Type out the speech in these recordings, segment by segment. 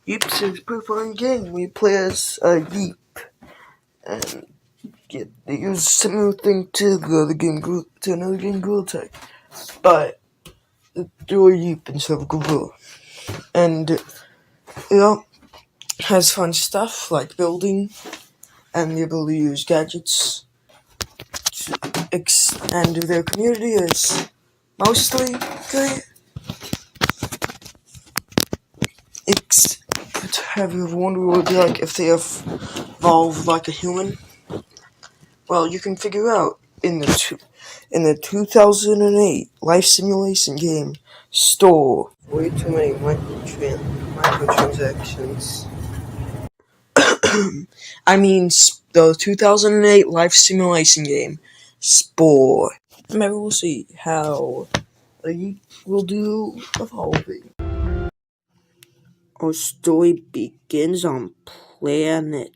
Yeep's a pretty fun game. We play as a Yeep and they use a similar thing to the other game, to another game, Gorilla Tag, but do a Yeep instead of Gorilla. And has fun stuff like building and the ability to use gadgets. And their community is mostly good. Have you ever wondered what it would be like if they evolved like a human? Well, you can figure out in the 2008 life simulation game Spore. Way too many microtransactions. I mean, the 2008 life simulation game Spore. Maybe we'll see how Yeep will do evolving. Our story begins on planet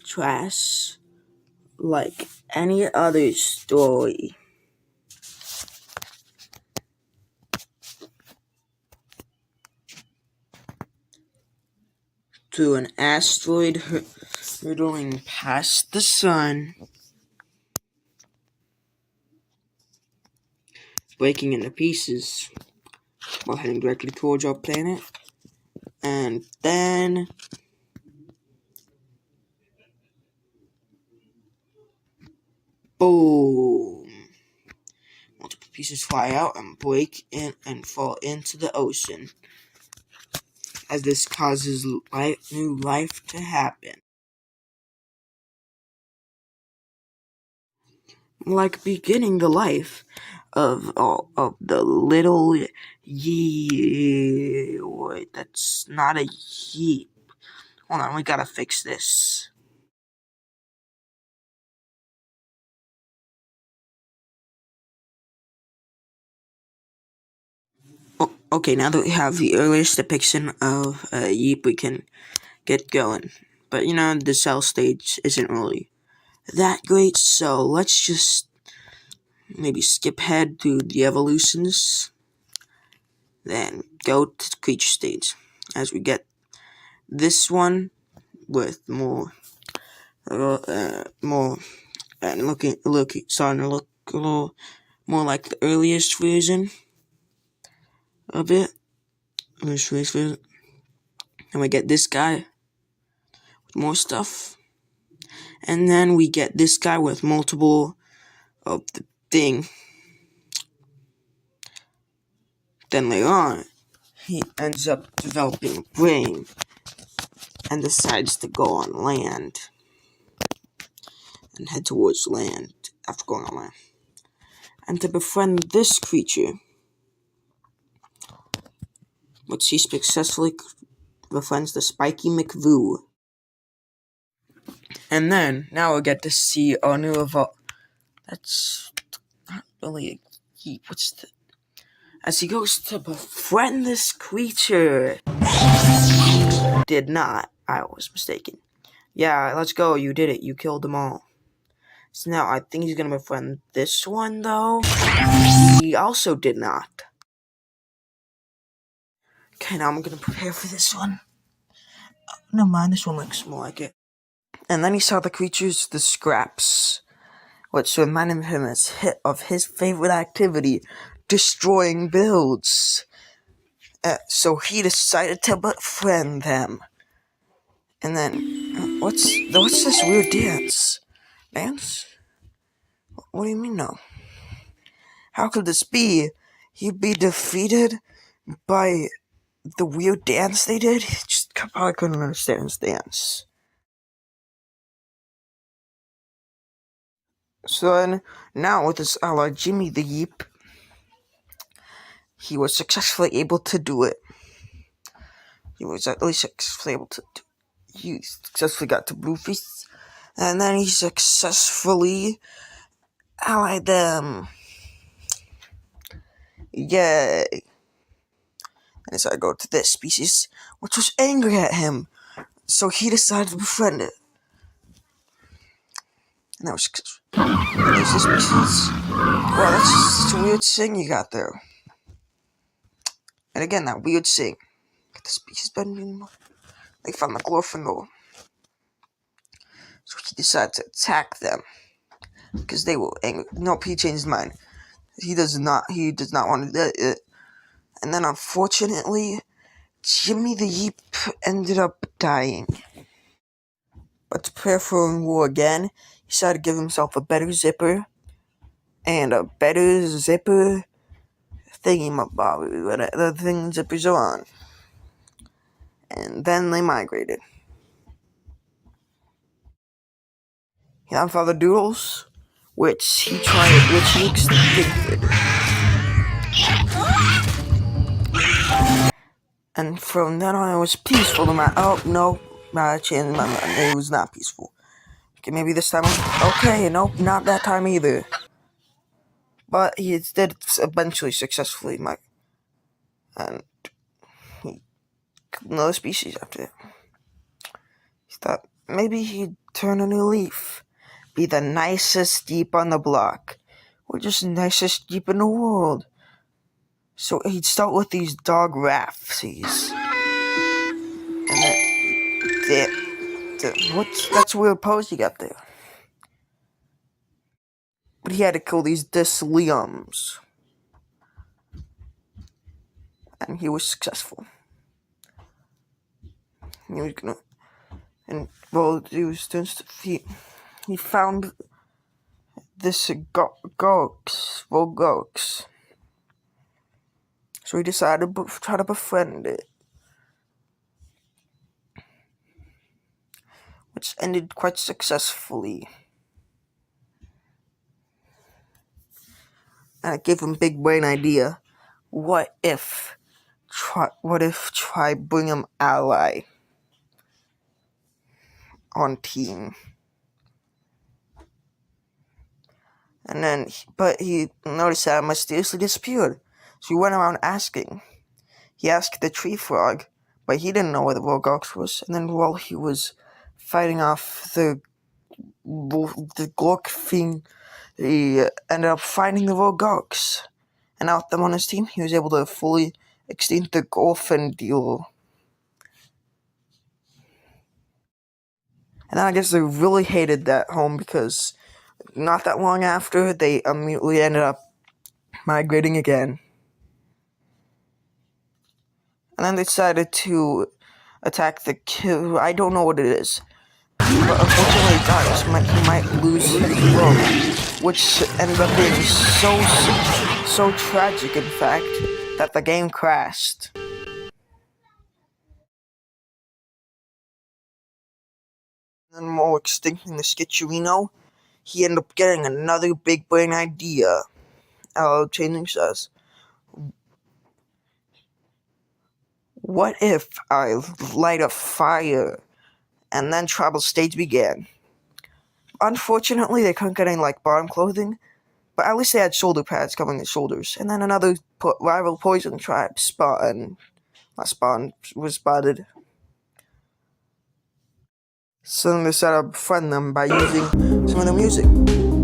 Trash, like any other story. To an asteroid hurtling past the sun, breaking into pieces while heading directly towards our planet. And then boom! Multiple pieces fly out and break in and fall into the ocean, as this causes new life to happen. Like beginning the life of the little Yeep. Wait, that's not a Yeep. Hold on, we gotta fix this. Okay, now that we have the earliest depiction of Yeep, we can get going. But the cell stage isn't really that great, so let's just maybe skip ahead to the evolutions, then go to the creature stage, as we get this one with more and starting to look a little more like the earliest version of it. And we get this guy with more stuff, and then we get this guy with multiple of the thing. Then later on, he ends up developing a brain and decides to go on land and head towards land after going on land. And to befriend this creature, which he successfully befriends the Spiky McVoo. And then, now we'll get to see our new That's not really a Yeep. As he goes to befriend this creature. Did not. I was mistaken. Yeah, let's go. You did it. You killed them all. So now I think he's gonna befriend this one, though. He also did not. Okay, now I'm gonna prepare for this one. Never mind, this one looks more like it. And then he saw the creatures, the scraps, which reminded him of his favorite activity, destroying builds. So he decided to befriend them. And then, what's this weird dance? Dance? What do you mean, no? How could this be? He'd be defeated by the weird dance they did? He just probably couldn't understand his dance. So then, now with his ally Jimmy the Yeep, he was successfully able to do it. He successfully got to Blueface, and then he successfully allied them. Yay! And so I go to this species, which was angry at him, so he decided to befriend it. And that was successful. And there's this species. Wow, that's such a weird thing you got there. And again, that weird thing. Get the species button anymore. they found the Glorfindel. So he decided to attack them because they were angry. Nope, he changed his mind. He does not want to do it. And then unfortunately, Jimmy the Yeep ended up dying. But to prepare for war again, he decided to give himself a better zipper and a better zipper thingy-mabobby, the thing zippers are on. And then they migrated. He found Father Doodles, which he extincted. And from then on, it was peaceful. Oh, no, I changed my mind. It was not peaceful. Okay, maybe this time. Okay, nope, not that time either. But he did eventually successfully and he killed another species after it. He thought maybe he'd turn a new leaf, be the nicest Yeep on the block, or just the nicest Yeep in the world. So he'd start with these dog raftsies. And that's a weird pose he got there. But he had to kill these Disliums. And he was successful. He was gonna, and well, he found this Volgox. So he decided to try to befriend it, which ended quite successfully. And it gave him a big brain idea. What if try bring him ally on team? And then, but he noticed that it mysteriously disappeared. So he went around asking. He asked the tree frog, but he didn't know where the Volgox was. And then while he was fighting off the Glork thing, he ended up finding the Volgox. And out them on his team, he was able to fully extinct the Glorfindel. And I guess they really hated that home because not that long after, they immediately ended up migrating again. And then they decided to attack the kid. I don't know what it is. But unfortunately it dies. He might lose his rogue, which ended up being so tragic, in fact, that the game crashed. And while extincting the Skitcherino, he ended up getting another big brain idea. Changing says, what if I light a fire? And then tribal stage began. Unfortunately, they couldn't get any bottom clothing, but at least they had shoulder pads covering their shoulders. And then another rival poison tribe was spotted. So then they decided to befriend them by using some of the music.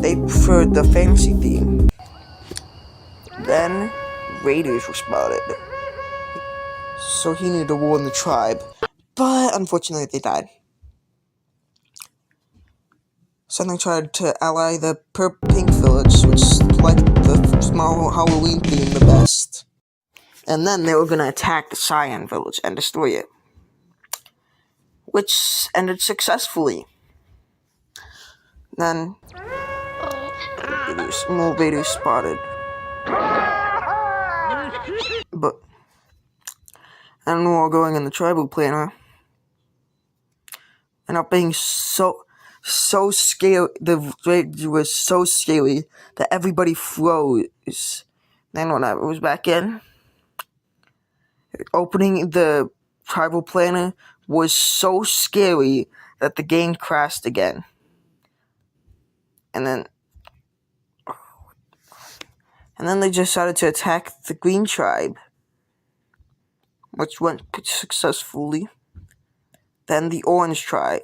They preferred the fantasy theme. Then raiders were spotted. So he needed to warn the tribe. But unfortunately they died. So then they tried to ally the Pink Village, which liked the small Halloween theme the best. And then they were going to attack the Cyan Village and destroy it, which ended successfully. Then more raiders spotted. And while going in the tribal planner, ended up being so scary. The raid was so scary that everybody froze. Then when I was back in, opening the tribal planner was so scary that the game crashed again. And then they decided to attack the Green Tribe, which went successfully. Then the Orange Tribe,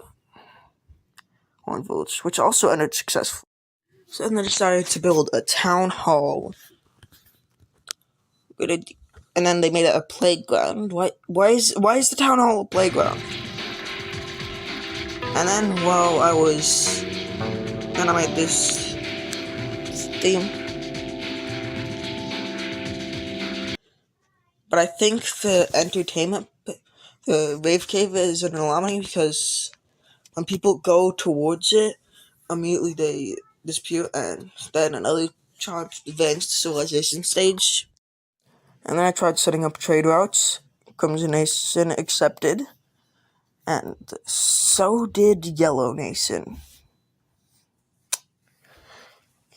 Orange Village, which also ended successfully. So then they decided to build a town hall. And then they made it a playground. Why is the town hall a playground? And then while I was, then I made this theme. But I think the entertainment, the rave cave is an anomaly because when people go towards it, immediately they disappear, and then another charged advanced civilization stage. And then I tried setting up trade routes. Crimson Nation accepted, and so did Yellow Nation.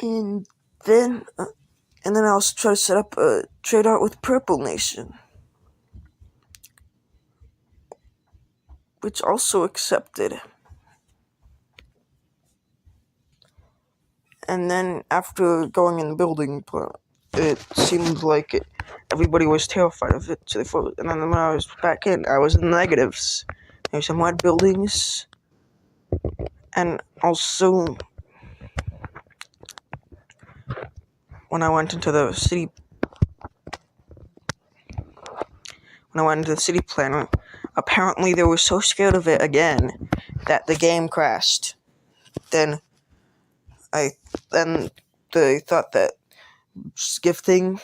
And then, I also tried to set up a trade route with Purple Nation, which also accepted. And then after going in the building, it seemed like everybody was terrified of it. So they froze. And then when I was back in, I was in the negatives. There's some white buildings, and also when I went into the city planner, apparently they were so scared of it again that the game crashed. Then they thought that gifting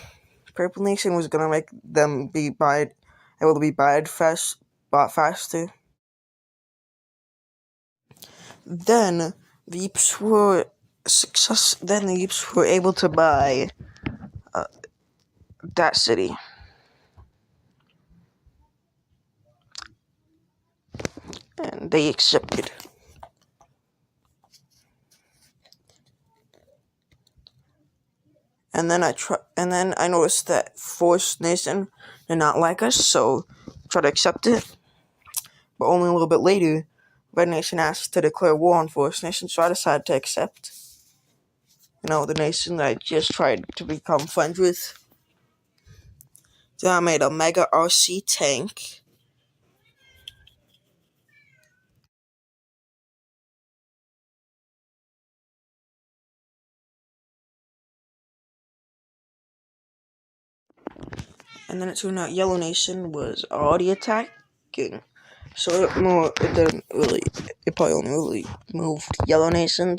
Purple Nation was gonna make them able to be bought faster. Then the Yeeps were able to buy that city. And they accepted. And then I noticed that Forest Nation did not like us, so tried to accept it. But only a little bit later, Red Nation asked to declare war on Forest Nation, so I decided to accept. The nation that I just tried to become friends with. Then I made a Mega RC tank. And then it turned out Yellow Nation was already attacking. So it probably only really moved Yellow Nation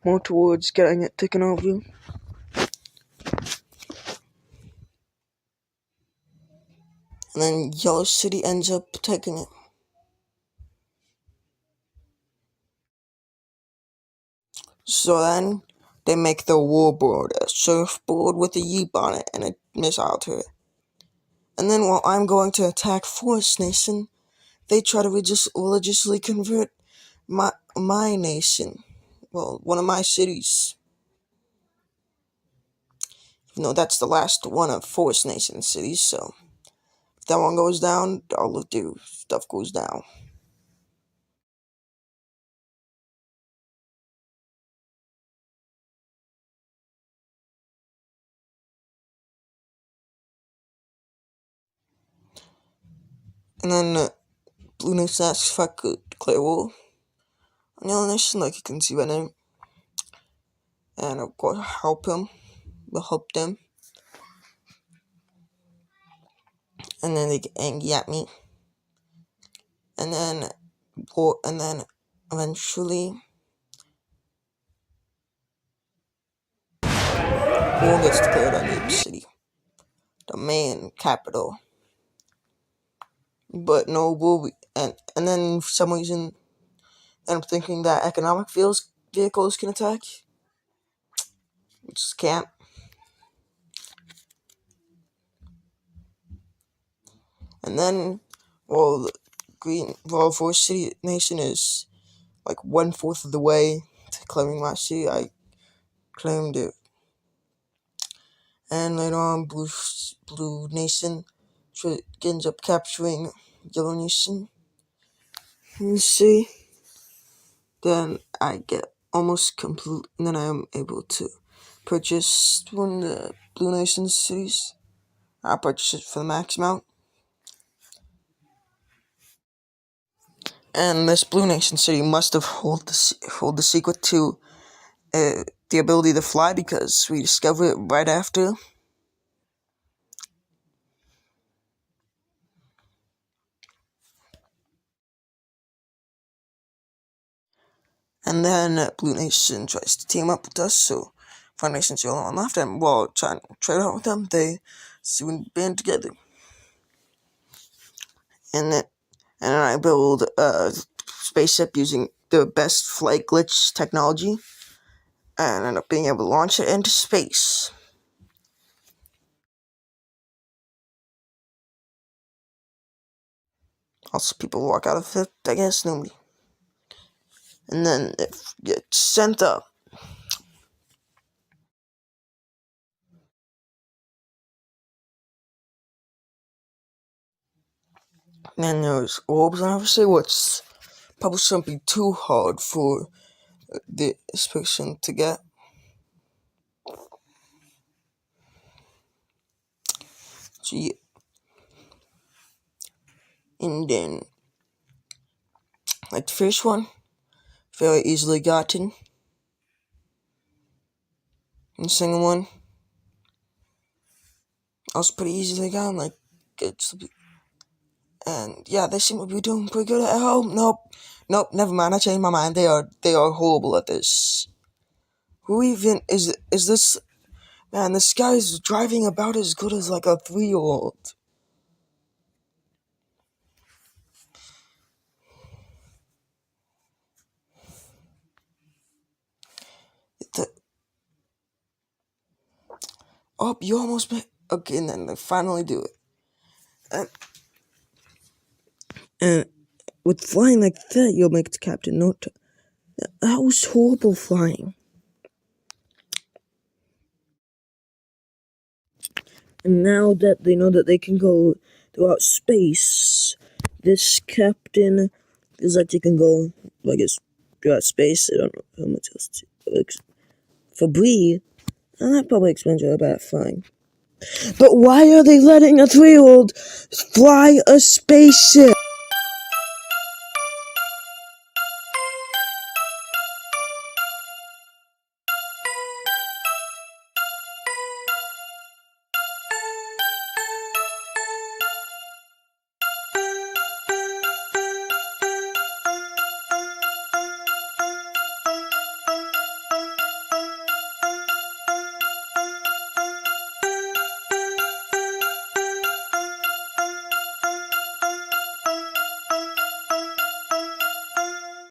more towards getting it taken over. And then Yellow City ends up taking it. So then they make the warboard, a surfboard with a Yeep on it and a missile turret. And then while I'm going to attack Forest Nation, they try to religiously convert my nation. Well, one of my cities. That's the last one of Forest Nation cities, so if that one goes down, all of their stuff goes down. And then Blue Nation asks if I could declare war on Yellow Nation, like you can see by name. And of course, help them. And then they get angry at me. And then eventually war gets declared on Yeep City, the main capital. But no war, and then for some reason, I'm thinking that economic vehicles can attack. We just can't. And then, Forest City Nation is like 1/4 of the way to claiming my city. I claimed it. And later on, Blue Nation ends up capturing Yellow Nation. You see, then I get almost complete, and then I am able to purchase one of the Blue Nation cities. I purchased it for the max amount. And this Blue Nation city must have hold the secret to the ability to fly, because we discover it right after. And then Blue Nation tries to team up with us, so Fire Nation's the only one left, and while trying to trade out with them, they soon band together. And then I build a spaceship using the best flight glitch technology, and end up being able to launch it into space. Also, people walk out of it, I guess, nobody. And then it gets sent up. And there's orbs, and obviously what's probably shouldn't be too hard for this person to get. So yeah. And then, like the first one, very easily gotten. And the second one, also pretty easily gotten. Like, it's, and yeah, they seem to be doing pretty good at home. Nope, never mind. I changed my mind. They are horrible at this. Who even is this? Man, this guy's driving about as good as like a 3-year-old. Oh, you almost made. Okay, and then they finally do it. And with flying like that, you'll make the captain note. That was horrible flying. And now that they know that they can go throughout space, this captain is like they can go, I guess, throughout space. I don't know how much else to, for Bree, and that probably explains all about flying. But why are they letting a 3-year-old fly a spaceship?